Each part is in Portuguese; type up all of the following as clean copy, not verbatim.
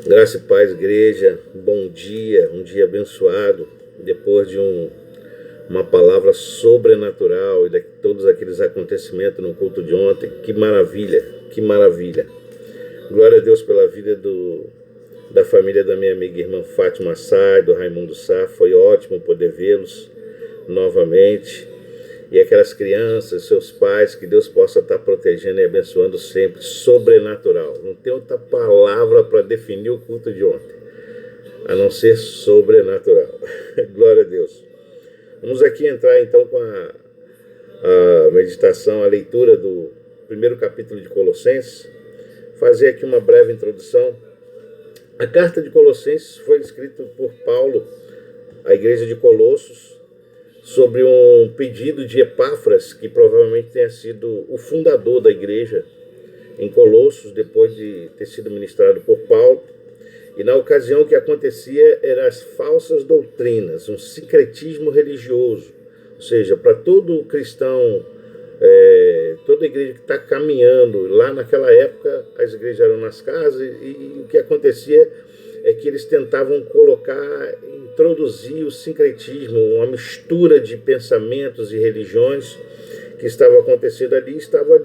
Graça e paz, igreja. Bom dia, um dia abençoado. Depois de uma palavra sobrenatural e de todos aqueles acontecimentos no culto de ontem. Que maravilha, que maravilha. Glória a Deus pela vida da família da minha amiga irmã Fátima Sá e do Raimundo Sá. Foi ótimo poder vê-los novamente. E aquelas crianças, seus pais, que Deus possa estar protegendo e abençoando sempre, sobrenatural. Não tem outra palavra para definir o culto de ontem, a não ser sobrenatural. Glória a Deus. Vamos aqui entrar então com a meditação, a leitura do primeiro capítulo de Colossenses. Fazer aqui uma breve introdução. A carta de Colossenses foi escrita por Paulo à igreja de Colossos, sobre um pedido de Epáfras, que provavelmente tenha sido o fundador da igreja em Colossos, depois de ter sido ministrado por Paulo. E na ocasião o que acontecia eram as falsas doutrinas, um sincretismo religioso. Ou seja, para todo cristão, toda igreja que está caminhando, lá naquela época as igrejas eram nas casas e o que acontecia é que eles tentavam introduzir o sincretismo, uma mistura de pensamentos e religiões que estava acontecendo ali, estava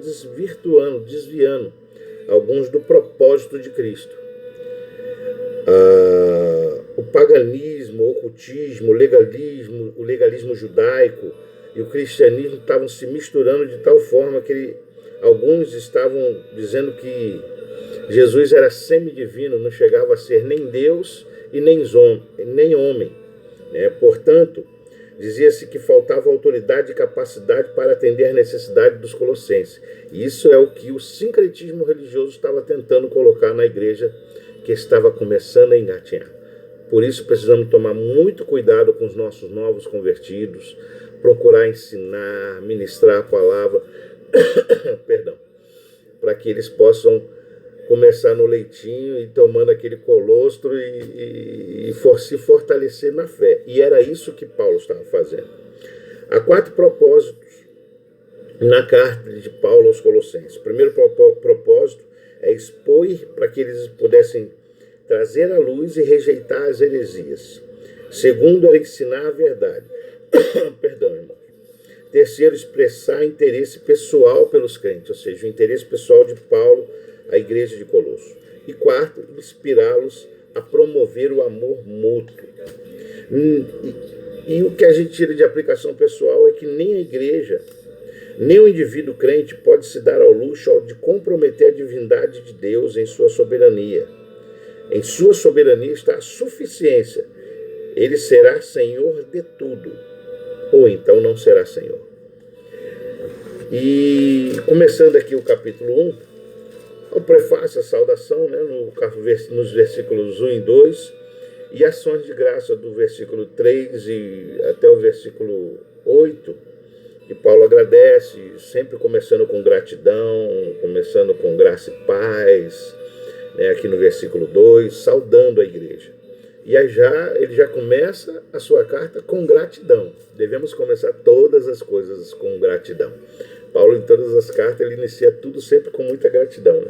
desviando alguns do propósito de Cristo. O paganismo, o ocultismo, o legalismo judaico e o cristianismo estavam se misturando de tal forma que alguns estavam dizendo que Jesus era semidivino, não chegava a ser nem Deus e nem homem. Portanto, dizia-se que faltava autoridade e capacidade para atender às necessidades dos colossenses. E isso é o que o sincretismo religioso estava tentando colocar na igreja que estava começando a engatinhar. Por isso precisamos tomar muito cuidado com os nossos novos convertidos, procurar ensinar, ministrar a palavra, perdão, para que eles possam começar no leitinho e tomando aquele colostro e se fortalecer na fé. E era isso que Paulo estava fazendo. Há 4 propósitos na carta de Paulo aos Colossenses. O primeiro propósito é expor para que eles pudessem trazer à luz e rejeitar as heresias. Segundo, era ensinar a verdade. Perdão, irmão. Terceiro, expressar interesse pessoal pelos crentes, ou seja, o interesse pessoal de Paulo à igreja de Colossos. E quarto, inspirá-los a promover o amor mútuo. E o que a gente tira de aplicação pessoal é que nem a igreja, nem o indivíduo crente pode se dar ao luxo de comprometer a divindade de Deus em sua soberania. Em sua soberania está a suficiência. Ele será Senhor de tudo, ou então não será Senhor. E começando aqui o capítulo 1, o prefácio, a saudação, nos versículos 1 e 2, e ações de graça do versículo 3 e até o versículo 8, que Paulo agradece, sempre começando com gratidão, começando com graça e paz, aqui no versículo 2, saudando a igreja. E aí ele já começa a sua carta com gratidão. Devemos começar todas as coisas com gratidão. Paulo, em todas as cartas, ele inicia tudo sempre com muita gratidão.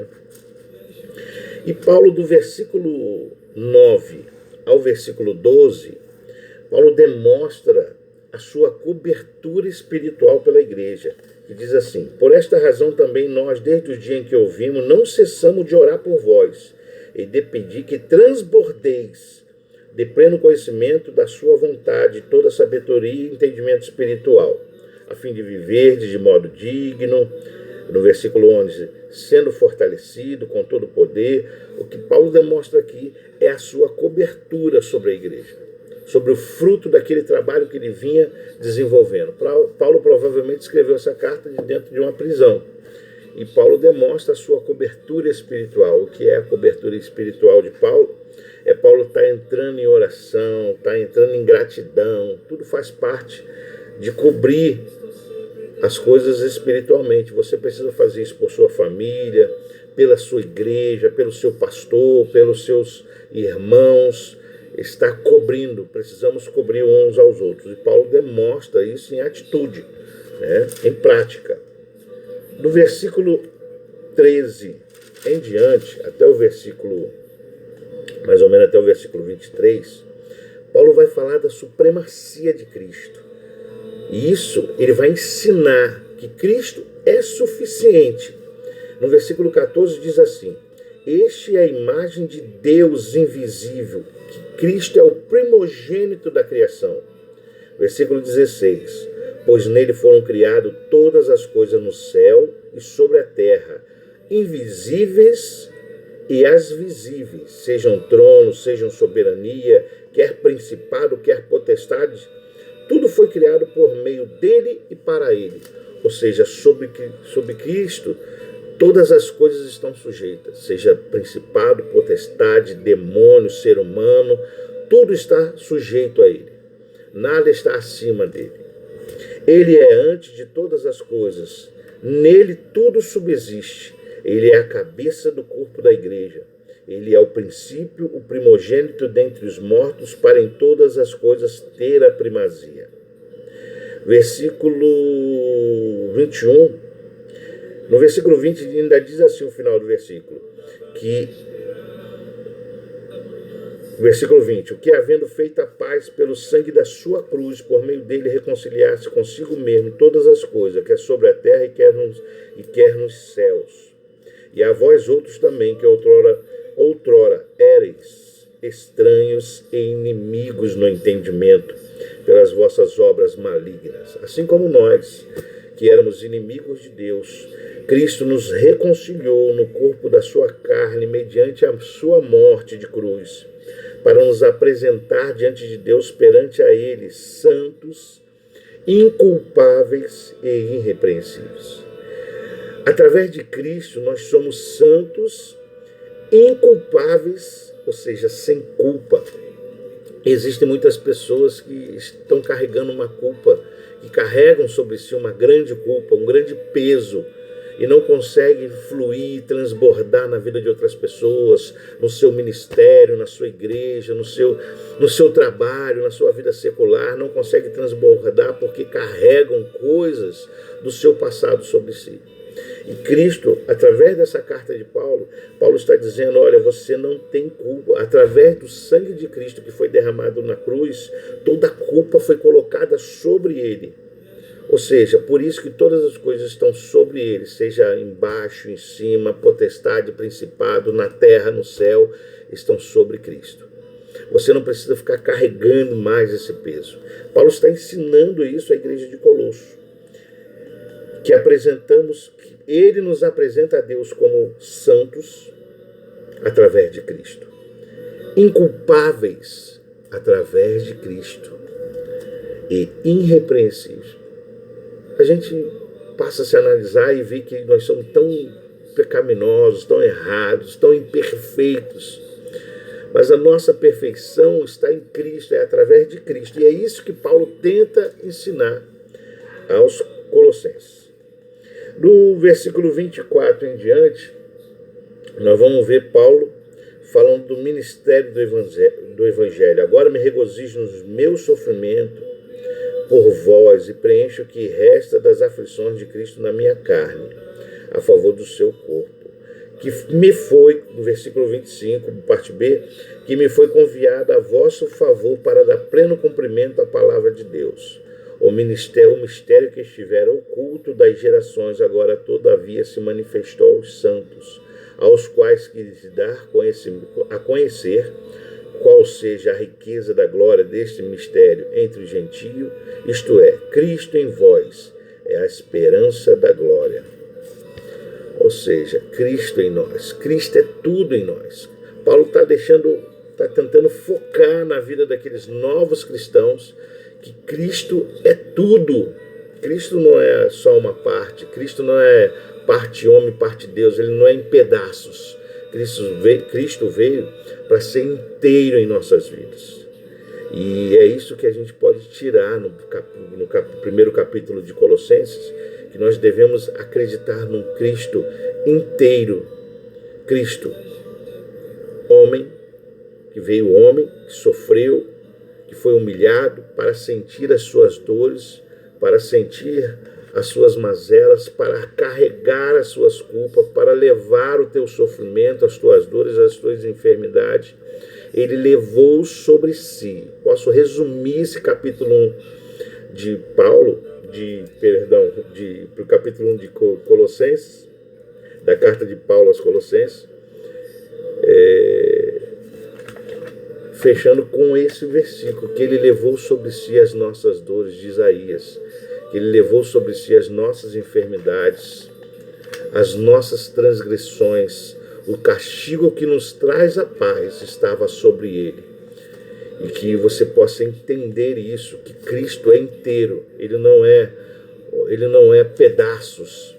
E Paulo, do versículo 9 ao versículo 12, Paulo demonstra a sua cobertura espiritual pela igreja, que diz assim: por esta razão também nós, desde o dia em que ouvimos, não cessamos de orar por vós e de pedir que transbordeis de pleno conhecimento da sua vontade, toda sabedoria e entendimento espiritual, a fim de viver de modo digno. No versículo 11, sendo fortalecido com todo o poder. O que Paulo demonstra aqui é a sua cobertura sobre a igreja, sobre o fruto daquele trabalho que ele vinha desenvolvendo. Paulo provavelmente escreveu essa carta de dentro de uma prisão. E Paulo demonstra a sua cobertura espiritual. O que é a cobertura espiritual de Paulo? Paulo está entrando em oração, está entrando em gratidão. Tudo faz parte de cobrir as coisas espiritualmente. Você precisa fazer isso por sua família, pela sua igreja, pelo seu pastor, pelos seus irmãos. Está cobrindo, precisamos cobrir uns aos outros. E Paulo demonstra isso em atitude, em prática. Do versículo 13 em diante, até o versículo mais ou menos até o versículo 23, Paulo vai falar da supremacia de Cristo. E isso ele vai ensinar que Cristo é suficiente. No versículo 14 diz assim: este é a imagem de Deus invisível, que Cristo é o primogênito da criação. Versículo 16: pois nele foram criadas todas as coisas no céu e sobre a terra, invisíveis e as visíveis, sejam tronos, sejam soberania, quer principado, quer potestade, tudo foi criado por meio dele e para ele. Ou seja, sobre Cristo, todas as coisas estão sujeitas, seja principado, potestade, demônio, ser humano, tudo está sujeito a ele. Nada está acima dele. Ele é antes de todas as coisas. Nele tudo subsiste. Ele é a cabeça do corpo da igreja. Ele é o princípio, o primogênito dentre os mortos, para em todas as coisas ter a primazia. Versículo 21. No versículo 20 ainda diz assim o final do versículo, versículo 20, o que havendo feito a paz pelo sangue da sua cruz, por meio dele reconciliar-se consigo mesmo todas as coisas, quer sobre a terra e quer nos céus. E a vós outros também, que outrora éreis estranhos e inimigos no entendimento, pelas vossas obras malignas, assim como nós, que éramos inimigos de Deus, Cristo nos reconciliou no corpo da sua carne, mediante a sua morte de cruz, para nos apresentar diante de Deus perante a Ele, santos, inculpáveis e irrepreensíveis. Através de Cristo, nós somos santos, inculpáveis, ou seja, sem culpa. Existem muitas pessoas que estão carregando uma culpa, que carregam sobre si uma grande culpa, um grande peso, e não conseguem fluir, transbordar na vida de outras pessoas, no seu ministério, na sua igreja, no seu trabalho, na sua vida secular, não conseguem transbordar porque carregam coisas do seu passado sobre si. E Cristo, através dessa carta de Paulo está dizendo, olha, você não tem culpa. Através do sangue de Cristo que foi derramado na cruz, toda a culpa foi colocada sobre ele. Ou seja, por isso que todas as coisas estão sobre ele, seja embaixo, em cima, potestade, principado, na terra, no céu, estão sobre Cristo. Você não precisa ficar carregando mais esse peso. Paulo está ensinando isso à igreja de Colosso, que ele nos apresenta a Deus como santos através de Cristo, inculpáveis através de Cristo e irrepreensíveis. A gente passa a se analisar e vê que nós somos tão pecaminosos, tão errados, tão imperfeitos. Mas a nossa perfeição está em Cristo, é através de Cristo. E é isso que Paulo tenta ensinar aos Colossenses. Do versículo 24 em diante, nós vamos ver Paulo falando do ministério do Evangelho. Agora me regozijo nos meus sofrimentos por vós e preencho o que resta das aflições de Cristo na minha carne, a favor do seu corpo, que me foi, no versículo 25, parte B, que me foi confiado a vosso favor para dar pleno cumprimento à palavra de Deus. O mistério que estivera oculto das gerações, agora todavia se manifestou aos santos, aos quais quis dar a conhecer qual seja a riqueza da glória deste mistério entre os gentios, isto é, Cristo em vós, é a esperança da glória. Ou seja, Cristo em nós. Cristo é tudo em nós. Paulo está tentando focar na vida daqueles novos cristãos que Cristo é tudo. Cristo não é só uma parte. Cristo não é parte homem, parte Deus. Ele não é em pedaços. Cristo veio para ser inteiro em nossas vidas. E é isso que a gente pode tirar no primeiro capítulo de Colossenses, que nós devemos acreditar num Cristo inteiro. Cristo, homem, que veio homem, que sofreu, que foi humilhado para sentir as suas dores, para sentir as suas mazelas, para carregar as suas culpas, para levar o teu sofrimento, as tuas dores, as tuas enfermidades. Ele levou sobre si. Posso resumir esse capítulo 1 de Paulo, para o capítulo 1 de Colossenses, da carta de Paulo aos Colossenses, fechando com esse versículo, que ele levou sobre si as nossas dores, de Isaías, que ele levou sobre si as nossas enfermidades, as nossas transgressões, o castigo que nos traz a paz estava sobre ele. E que você possa entender isso, que Cristo é inteiro, ele não é pedaços,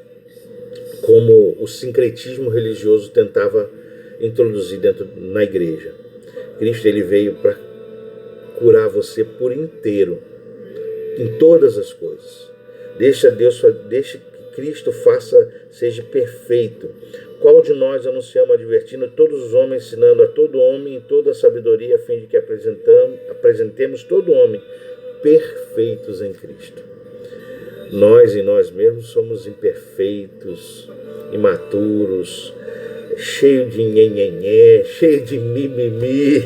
como o sincretismo religioso tentava introduzir na igreja. Cristo, ele veio para curar você por inteiro, em todas as coisas. Deixa que Cristo seja perfeito. Qual de nós anunciamos, advertindo todos os homens, ensinando a todo homem em toda a sabedoria, a fim de que apresentemos todo homem perfeitos em Cristo. Nós em nós mesmos somos imperfeitos, imaturos, cheio de nhenhenhé, cheio de mimimi.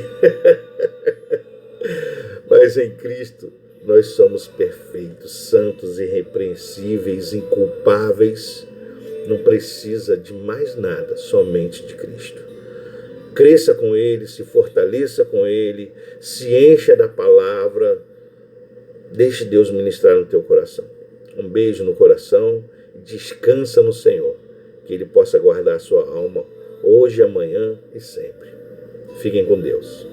Mas em Cristo nós somos perfeitos, santos, irrepreensíveis, inculpáveis. Não precisa de mais nada, somente de Cristo. Cresça com Ele, se fortaleça com Ele, se encha da palavra. Deixe Deus ministrar no teu coração. Um beijo no coração, descansa no Senhor, que Ele possa guardar a sua alma hoje, amanhã e sempre. Fiquem com Deus.